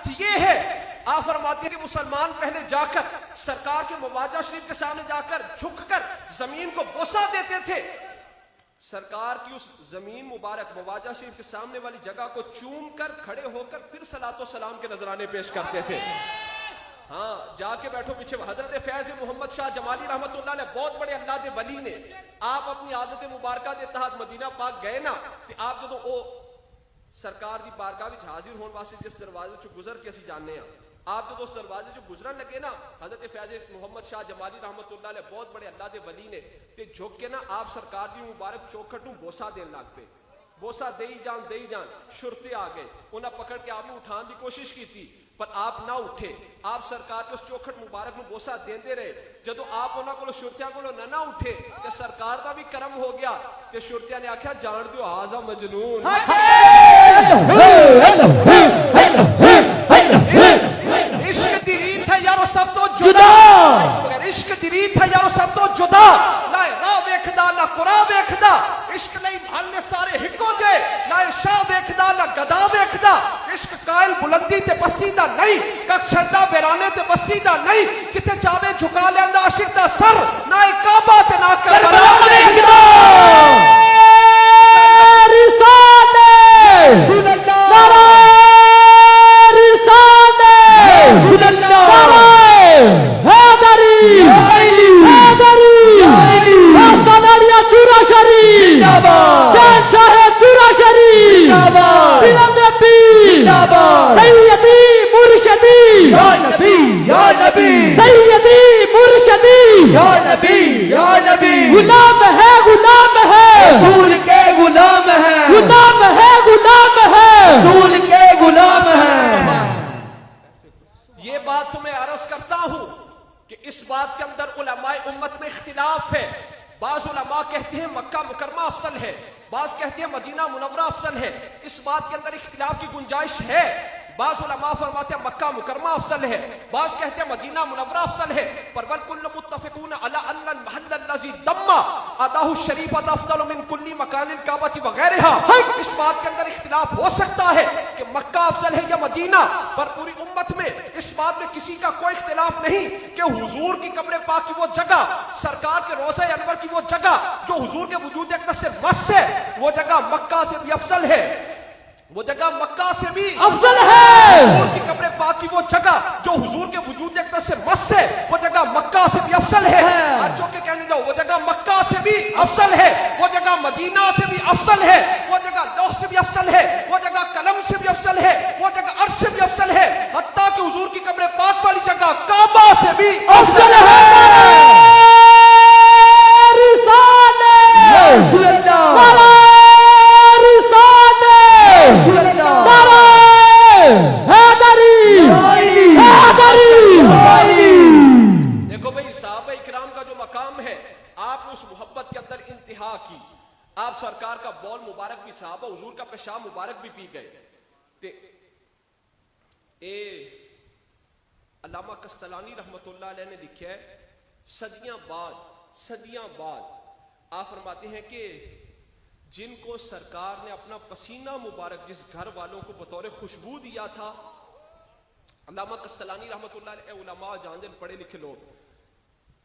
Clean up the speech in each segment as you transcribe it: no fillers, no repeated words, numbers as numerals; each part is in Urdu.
حکمت یہ ہے، آپ فرماتے ہیں کہ مسلمان پہلے جا کر سرکار کے مواجہ شریف کے سامنے جا کر جھک کر زمین کو بوسہ دیتے تھے، سرکار کی اس زمین مبارک مواجہ شریف کے سامنے والی جگہ کو چوم کر کھڑے ہو کر پھر صلاۃ و سلام کے نذرانے پیش کرتے تھے۔ ہاں جا کے بیٹھو پیچھے، حضرت فیض محمد شاہ جمالی رحمت اللہ علیہ بہت بڑے اللہ دے ولی نے، آپ اپنی عادت مبارکہ دے تحت مدینہ پاک گئے نا تے آپ جدوں او سرکار دی بارگاہ وچ حاضر ہون واسطے جس دروازے چوں گزر کے اسی جاننے ہاں، آپ جدوں اس دروازے چوں گزرن لگے نا حضرت فیض محمد شاہ جمالی رحمت اللہ علیہ بہت بڑے اللہ دے ولی نے تے جھک کے نا آپ سرکار دی مبارک چوکھٹ نوں بوسہ دین لگ پے، بوسہ دئی جان شرتے آ گئے، انہاں پکڑ کے آپ نوں اٹھان دی کوشش کیتی پر آپ نہ اٹھے، آپ سرکار کے اس چوکھٹ مبارک نوں بوسہ دیندے رہے، جدو آپ انہاں کولوں شرتیاں کولوں نہ اٹھے تے سرکار دا بھی کرم ہو گیا تے شرتیاں نے آکھیا جان دیو ہاذا مجنون، عشق دی ریت ہے یارو سب تو جدا، عشق دی ریت ہے یارو سب تو جدا، نہ راہ ویکھدا نہ قرآن ویکھدا، عشق نہیں بھالنے سارے ہکو جے، نہ شاہ ویکھدا نہ گدا ویکھدا، عشق قائل بلندی تے پستی دا نہیں، کک چھڑدا بیرانے تے بستی دا نہیں، کتے چاہے جھکا لیندا عاشق دا سر، نہ کعبہ تے نہ کربلا ویکھدا، رسالے نعرہ رسالے حیدری حیدری آستانیہ چورا شریف شہنشاہ چورا شریف بلند پیر سیدی مرشدی یا نبی یا نبی سیدی مرشدی یا نبی یا نبی، غلام ہے غلام ہے رسول کے غلام ہے، غلام ہے غلام ہے رسول کے غلام ہے۔ یہ بات تمہیں عرض کرتا ہوں کہ اس بات کے اندر علماء امت میں اختلاف ہے، بعض علماء کہتے ہیں مکہ مکرمہ افضل ہے، بعض کہتے ہیں مدینہ منورہ افضل ہے، اس بات کے اندر اختلاف کی گنجائش ہے، بعض علماء فرماتے ہیں مکہ مکرمہ افضل ہے، بعض کہتے ہیں مدینہ منورہ افضل ہے، پر والکل متفقون علی ان المحل الذی دم اداہ الشریفۃ افضل من کل مکان الکعبۃ وغیرہ، اس بات کے اندر اختلاف ہو سکتا ہے کہ مکہ افضل ہے یا مدینہ، پر پوری امت میں اس بات میں کسی کا کوئی اختلاف نہیں کہ حضور کی قبر پاک کی وہ جگہ، سرکار کے روضہ انور کی وہ جگہ جو حضور کے وجود اقدس سے مس ہے، وہ جگہ مکہ سے بھی افضل ہے، وہ جگہ مکہ سے بھی افضل ہے، حضور کی قبر پاک کی وہ جگہ جو حضور کے وجود اقدس سے مس ہے، وہ جگہ مکہ سے بھی افضل ہے، آج جو کہ کہنے جاؤ وہ جگہ مکہ سے بھی افضل ہے، وہ جگہ مدینہ سے بھی افضل ہے، وہ جگہ لوح سے بھی افضل ہے، وہ جگہ قلم سے بھی افضل ہے، وہ جگہ عرش سے بھی افضل ہے، حتیٰ کہ حضور کی قبر پاک والی جگہ کعبہ سے بھی افضل ہے، رسالے رسول اللہ نعرہ رسالے نعرہ حیدری حیدری۔ دیکھو بھئی صحابہ اکرام کا جو مقام ہے، آپ نے اس محبت کے اندر انتہا کی، آپ سرکار کا بول مبارک بھی صحابہ حضور کا پیشاب مبارک بھی پی گئے تے اے علامہ قسطلانی رحمت اللہ علیہ نے لکھا ہے صدیاں بعد آپ فرماتے ہیں کہ جن کو سرکار نے اپنا پسینہ مبارک جس گھر والوں کو بطور خوشبو دیا تھا، علامہ قسطلانی رحمت اللہ علیہ علماء جانتے پڑھے لکھے لوگ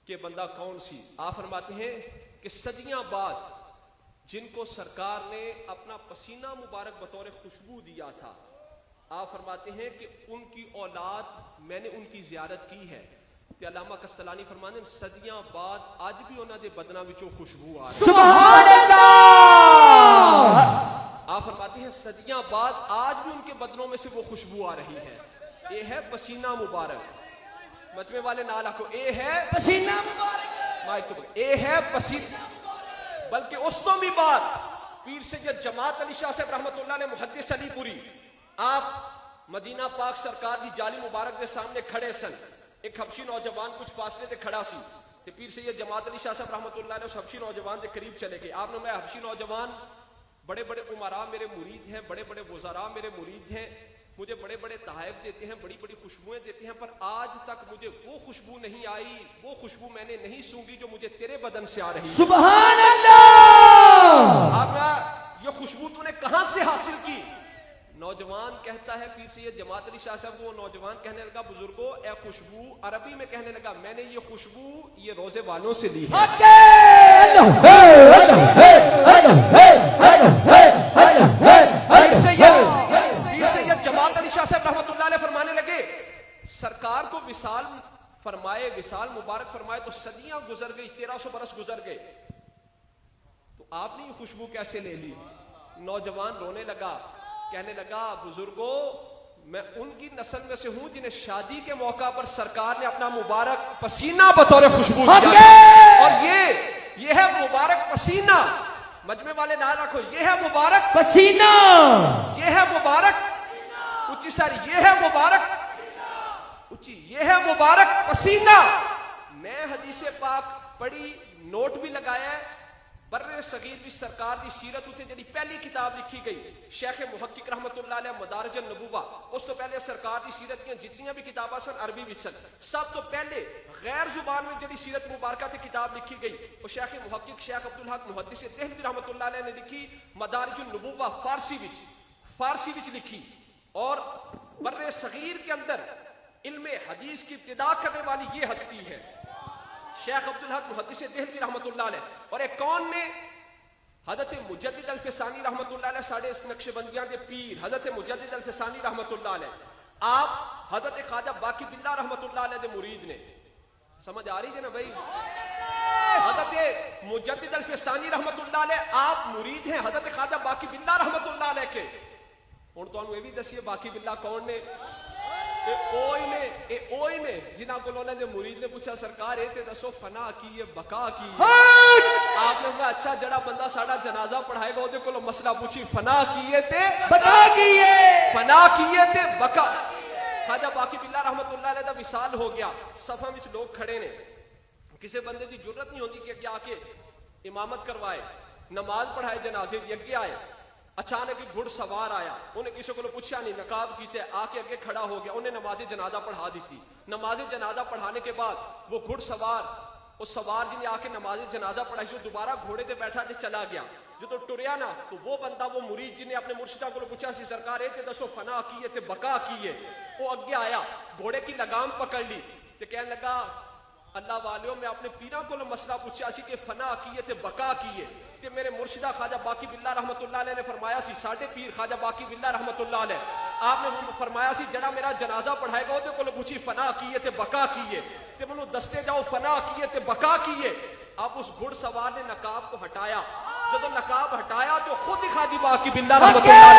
کہ بندہ کون سی، آپ فرماتے ہیں کہ صدیاں بعد جن کو سرکار نے اپنا پسینہ مبارک بطور خوشبو دیا تھا، آپ فرماتے ہیں کہ ان کی اولاد میں نے ان کی زیارت کی ہے، کہ علامہ قسطلانی فرماتے ہیں صدیاں بعد آج بھی انہاں دے بدناں وچوں خوشبو آ رہی ہے، سبحان اللہ۔ آپ فرماتے ہیں صدیاں بعد آج بھی ان کے بدنوں میں سے وہ خوشبو آ رہی ہے، یہ ہے پسینہ مبارک، مجمع والے نہ لکھو، اے ہے پسینہ مبارک، مائک تو اے ہے پسینہ، بلکہ اس تو بھی بات پیر سید جماعت علی شاہ صاحب رحمت اللہ علیہ محدث علی پوری، آپ مدینہ پاک سرکار دی جالی مبارک دے سامنے کھڑے سن، ایک حبشی نوجوان کچھ فاصلے تے کھڑا سی تے پیر سید جماعت علی شاہ صاحب رحمت اللہ علیہ اس حبشی نوجوان دے قریب چلے گئے، آپ نے میں حبشی نوجوان بڑے بڑے عمراء میرے مرید ہیں، بڑے بڑے وزراء میرے مرید ہیں، مجھے بڑے بڑے تحائف دیتے ہیں، بڑی بڑی خوشبوئیں دیتے ہیں، پر آج تک مجھے وہ خوشبو نہیں آئی، وہ خوشبو میں نے نہیں سونگی جو مجھے تیرے بدن سے آ رہی ہے، سبحان اللہ۔ آپ یہ خوشبو تو نے کہاں سے حاصل کی؟ نوجوان کہتا ہے پیر سید جماعت علی شاہ صاحب کو، وہ نوجوان کہنے لگا بزرگوں اے خوشبو، عربی میں کہنے لگا میں نے یہ خوشبو یہ روزے والوں سے لی ہے۔ پیر سید جماعت علی شاہ صاحب رحمۃ اللہ علیہ فرمانے لگے سرکار کو وصال فرمائے، وصال مبارک فرمائے تو صدیاں گزر گئی، 1300 برس گزر گئے، تو آپ نے یہ خوشبو کیسے لے لی؟ نوجوان رونے لگا، کہنے لگا بزرگوں میں ان کی نسل میں سے ہوں جنہیں شادی کے موقع پر سرکار نے اپنا مبارک پسینہ بطور خوشبو دیا، اور یہ ہے مبارک پسینہ، مجمع والے نہ رکھو، یہ ہے مبارک پسینہ، یہ ہے مبارک اچھی ساری، یہ ہے مبارک اچھی، یہ ہے مبارک پسینہ۔ میں حدیث پاک پڑھی، نوٹ بھی لگایا ہے، برے صغیر بھی سرکار دی سیرت اتنے جڑی پہلی کتاب لکھی گئی شیخ محقق رحمت اللہ علیہ مدارج النبوہ، اس تو پہلے سرکار دی سیرت کی جتنیاں بھی کتاباں سن عربی بھی سن، سب تو پہلے غیر زبان میں جڑی سیرت مبارکہ تی کتاب لکھی گئی وہ شیخ محقق شیخ عبدالحق محدث دہلوی رحمت اللہ علیہ نے لکھی، مدارج النبوہ فارسی وچ لکھی، اور برے صغیر کے اندر علم حدیث کی ابتدا کرنے والی یہ ہستی ہے شیخ عبدالحق محدث دہلوی رحمت اللہ علیہ، اور ایک کون نے؟ حضرت مجدد الفسانی رحمت اللہ علیہ، ساڑھے نقش بندیاں دے پیر حضرت مجدد الفسانی رحمت اللہ علیہ، آپ حضرت خواجہ باقی باللہ رحمت اللہ علیہ دے مرید نے، سمجھ آ رہی ہے نا بھائی؟ حضرت مجدد الفسانی رحمت اللہ علیہ آپ مرید ہیں حضرت خواجہ باقی باللہ رحمت اللہ علیہ کے۔ ہن تانوں یہ بھی دسیے باقی باللہ کون نے؟ اوئی نے جنہاں کو انہوں نے مرید نے پوچھا سرکار اے تے دسو فنا کی ہے بقا کی ہے؟ آپ نے کہا اچھا جڑا بندہ ساڈا جنازہ پڑھائے گا اودے کولوں مسئلہ پوچھی فنا کی ہے تے بقا کی ہے، فنا کی ہے تے بقا۔ خواجہ باقی باللہ رحمت اللہ علیہ دا وصال ہو گیا، صفاں وچ لوگ کھڑے نے، کسی بندے دی جرت نہیں ہوندی کہ اگے آ کے امامت کروائے، نماز پڑھائے جنازے دی، اگے آئے، اچانک ایک گھڑ سوار آیا، انہیں کسی کو پوچھا نہیں، نقاب کیتے آ کے اگے کھڑا ہو گیا، انہیں نماز جنازہ پڑھا دیتی۔ نماز جنازہ پڑھانے کے بعد وہ گھڑ سوار، وہ سوار جنہیں آ کے نماز جنازہ پڑھائی جو دوبارہ گھوڑے تے بیٹھا تے چلا گیا، جو تو ٹریا نا، تو وہ بندہ وہ مرید جنہیں اپنے مرشدہ کو پوچھا سی سرکار اے تے دسو فنا کی ہے تے بقا کی ہے، وہ اگے آیا، گھوڑے کی لگام پکڑ لی تے کہنے لگا اللہ والیوں میں اپنے پیروں کو مسئلہ پوچھا سی کہ فنا کی ہے تے بقا کی ہے، تے میرے مرشدہ خواجہ باقی باللہ رحمت اللہ علیہ نے فرمایا سی، ساڈے پیر خواجہ باقی باللہ رحمت اللہ علیہ آپ نے فرمایا سی جڑا میرا جنازہ پڑھائے گا وہ کو پوچھی فنا کی ہے تے بقا کی ہے، تے منو دستے جاؤ فنا کی ہے تے بقا کی ہے۔ اب اس گھڑ سوار نے نقاب کو ہٹایا، جب نقاب ہٹایا تو خود ہی خواجہ باقی باللہ رحمت اللہ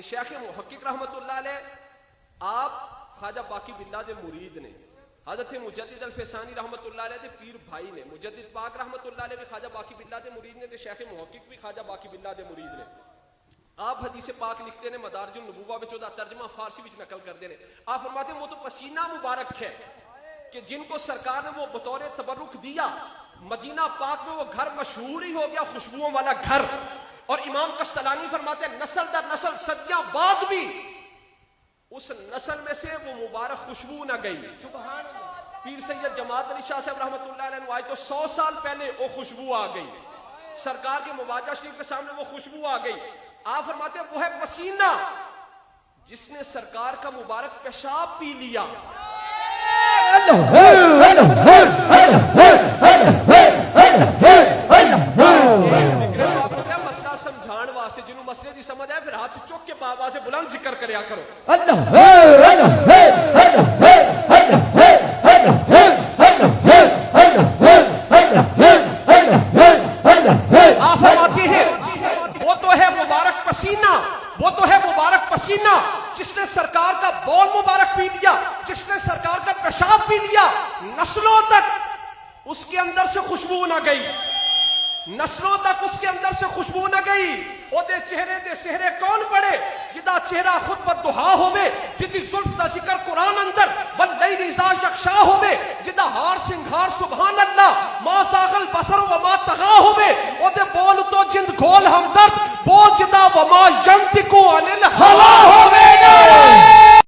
شیخ محقق رحمت اللہ علیہ آپ خواجہ باقی باللہ دے مرید نے، حضرت مجدد الفسانی رحمت اللہ علیہ دے پیر بھائی نے، مجدد پاک رحمت اللہ علیہ بھی خواجہ باقی باللہ دے مرید نے، تے شیخ محقق بھی خواجہ باقی باللہ دے مرید نے۔ آپ حدیث پاک لکھتے ہیں مدارج النبوہ وچ دا ترجمہ فارسی وچ نقل کردے نے، آپ فرماتے ہیں وہ تو پسینہ مبارک ہے کہ جن کو سرکار نے وہ بطور تبرک دیا، مدینہ پاک میں وہ گھر مشہور ہی ہو گیا خوشبوؤں والا گھر، اور امام قسطلانی فرماتے ہیں نسل در نسل صدیاں بعد بھی اس نسل میں سے وہ مبارک خوشبو نہ گئی۔ سبحان اللہ۔ پیر سید جماعت علی شاہ صاحب رحمت اللہ علیہ آج تو 100 سال پہلے وہ خوشبو آ گئی، سرکار کے مواجہ شریف کے سامنے وہ خوشبو آ گئی۔ آپ فرماتے ہیں وہ ہے پسینہ جس نے سرکار کا مبارک پیشاب پی لیا۔ مسئلہ سمجھان واسطے جنہوں مسئلے دی سمجھ آئے پھر ہاتھ چوک کے بابا سے بلند ذکر کریا کرو۔ آپ فرماتے ہیں وہ تو ہے مبارک پسینہ، وہ تو ہے مبارک پسینہ جس نے سرکار کا بول مبارک پی لیا، جس نے سرکار کا پیشاب پی لیا، نسلوں تک اس کے اندر سے خوشبو نہ گئی، نسلوں تک اس کے اندر سے خوشبو نہ گئی۔ ਉਹਦੇ ਚਿਹਰੇ ਦੇ ਸਿਹਰੇ ਕੌਣ ਪੜੇ ਜਿਹਦਾ ਚਿਹਰਾ ਖੁਦ ਬਦਦੁਹਾ ਹੋਵੇ ਜਿਹਦੀ ਜ਼ੁਲਫ ਦਾ ਜ਼ਿਕਰ ਕੁਰਾਨ ਅੰਦਰ ਵੱਲੈਲ ਇਜ਼ਾ ਯਗਸ਼ਾ ਹੋਵੇ ਜਿਹਦਾ ਹਾਰ ਸਿੰਗਾਰ ਸੁਭਾਨ ਅੱਲਾ ਮਾ ਸਾਗਲ ਬਸਰ ਵ ਮਾ ਤਗਾ ਹੋਵੇ ਉਹਦੇ ਬੋਲ ਤੋਂ ਜਿੰਦ ਘੋਲ ਹਮਦਰਦ ਬੋਲ ਜਿਹਦਾ ਵਮਾ ਯੰਤਿਕ